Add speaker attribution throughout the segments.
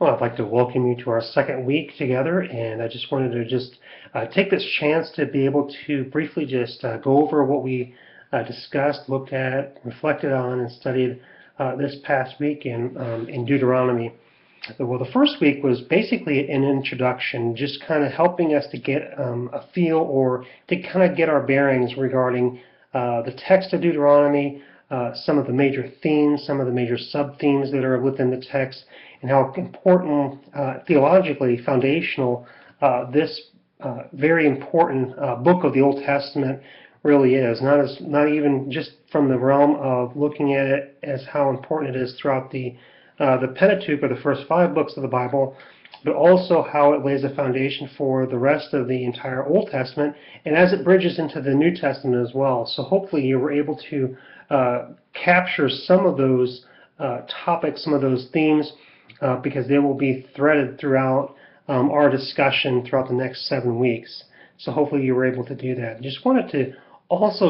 Speaker 1: Well, I'd like to welcome you to our second week together, and I just wanted to take this chance to be able to briefly go over what we discussed, looked at, reflected on, and studied this past week in Deuteronomy. Well, the first week was basically an introduction, just kind of helping us to get a feel or to kind of get our bearings regarding the text of Deuteronomy, some of the major themes, some of the major sub-themes that are within the text, and how important, theologically foundational, this very important book of the Old Testament really is. Not even just from the realm of looking at it as how important it is throughout the Pentateuch, or the first 5 books of the Bible, but also how it lays a foundation for the rest of the entire Old Testament, and as it bridges into the New Testament as well. So hopefully you were able to capture some of those topics, some of those themes, because they will be threaded throughout our discussion throughout the next 7 weeks. So hopefully you were able to do that. Just wanted to also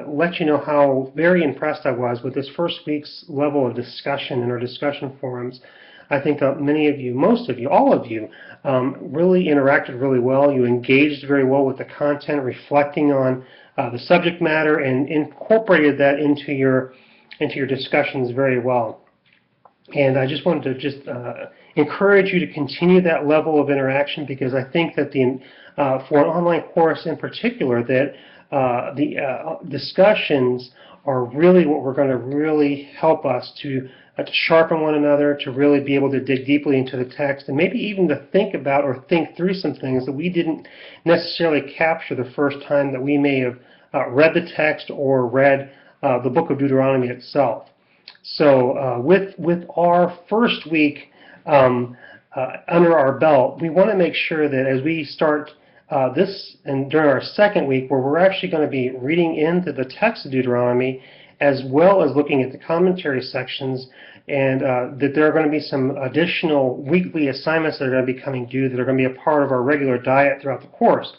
Speaker 1: let you know how very impressed I was with this first week's level of discussion in our discussion forums. I think that many of you, most of you, all of you, really interacted really well. You engaged very well with the content, reflecting on the subject matter, and incorporated that into your discussions very well. And I just wanted to encourage you to continue that level of interaction, because I think that for an online course in particular, that the discussions are really what we're going to really help us to sharpen one another, to really be able to dig deeply into the text, and maybe even to think about or think through some things that we didn't necessarily capture the first time that we may have read the text or read the book of Deuteronomy itself. So with our first week under our belt, we want to make sure that as we start this, and during our second week, where we're actually going to be reading into the text of Deuteronomy, as well as looking at the commentary sections, and that there are going to be some additional weekly assignments that are going to be coming due that are going to be a part of our regular diet throughout the course.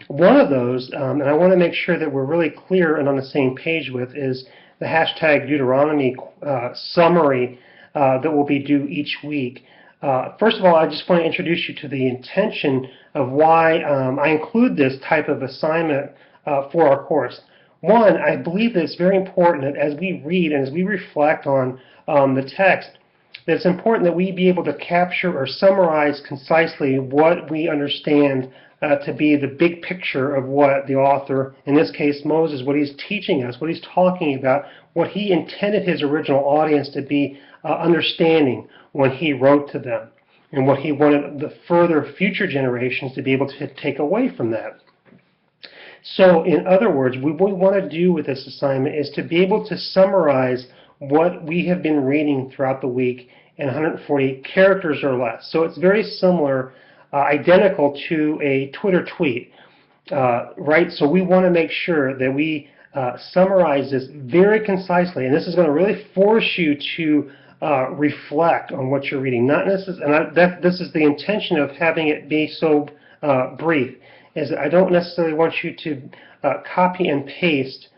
Speaker 1: One of those, and I want to make sure that we're really clear and on the same page with, is the hashtag Deuteronomy summary that will be due each week. First of all, I just want to introduce you to the intention of why I include this type of assignment for our course. One, I believe that it's very important that as we read and as we reflect on the text, that it's important that we be able to capture or summarize concisely what we understand to be the big picture of what the author, in this case Moses, what he's teaching us, what he's talking about, what he intended his original audience to be understanding when he wrote to them, and what he wanted the further future generations to be able to take away from that. So in other words, what we want to do with this assignment is to be able to summarize what we have been reading throughout the week in 140 characters or less. So it's very similar, identical to a Twitter tweet, right? So we want to make sure that we summarize this very concisely, and this is going to really force you to reflect on what you're reading. Not necessarily, and this is the intention of having it be so brief, is that I don't necessarily want you to copy and paste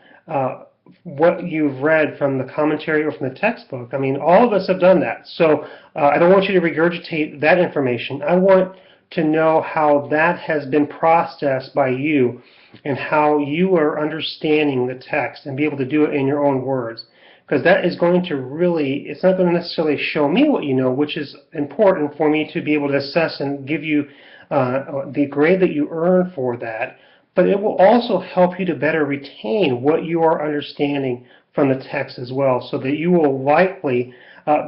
Speaker 1: what you've read from the commentary or from the textbook. I mean, all of us have done that. So I don't want you to regurgitate that information. I want to know how that has been processed by you and how you are understanding the text, and be able to do it in your own words. Because that is going to really, it's not going to necessarily show me what you know, which is important for me to be able to assess and give you the grade that you earn for that, but it will also help you to better retain what you are understanding from the text as well, so that you will likely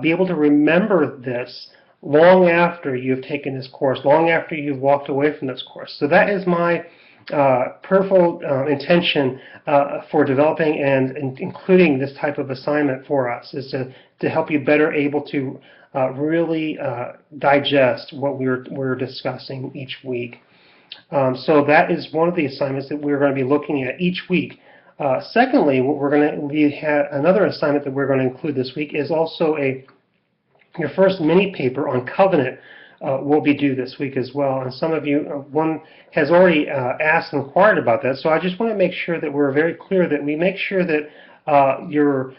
Speaker 1: be able to remember this long after you've taken this course, long after you've walked away from this course. So that is my purposeful intention for developing and including this type of assignment for us, is to help you better able to really digest what we're discussing each week. So that is one of the assignments that we're going to be looking at each week. Secondly, what we have another assignment that we're going to include this week is also your first mini paper on covenant will be due this week as well. And some of you, one has already asked and inquired about that. So I just want to make sure that we're very clear that we make sure that you're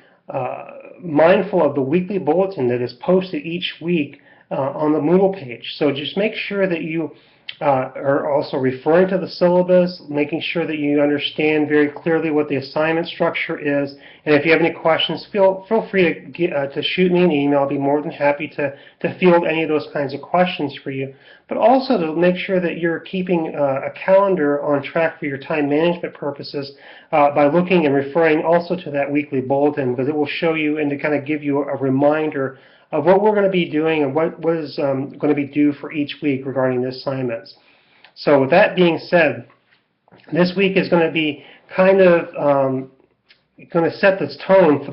Speaker 1: mindful of the weekly bulletin that is posted each week on the Moodle page. So just make sure that you are also referring to the syllabus, making sure that you understand very clearly what the assignment structure is. And if you have any questions, feel free to shoot me an email. I'll be more than happy to field any of those kinds of questions for you. But also to make sure that you're keeping a calendar on track for your time management purposes by looking and referring also to that weekly bulletin, because it will show you and to kind of give you a reminder of what we're going to be doing and what is going to be due for each week regarding the assignments. So with that being said, this week is going to be kind of going to set this tone for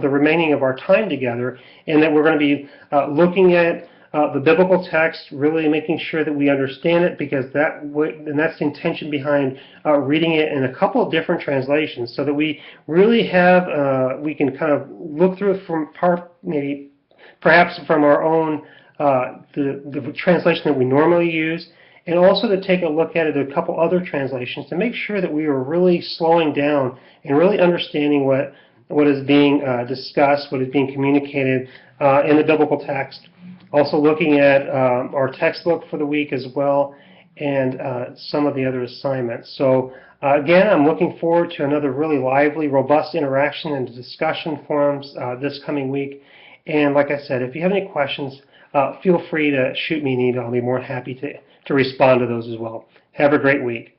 Speaker 1: the remaining of our time together, in that we're going to be looking at the biblical text, really making sure that we understand it, because that's the intention behind reading it in a couple of different translations, so that we really have we can kind of look through it from maybe perhaps from our own the translation that we normally use, and also to take a look at it a couple other translations to make sure that we are really slowing down and really understanding what is being discussed, what is being communicated in the biblical text. Also looking at our textbook for the week as well, and some of the other assignments. So again, I'm looking forward to another really lively, robust interaction and discussion forums this coming week. And like I said, if you have any questions, feel free to shoot me an email. I'll be more than happy to respond to those as well. Have a great week.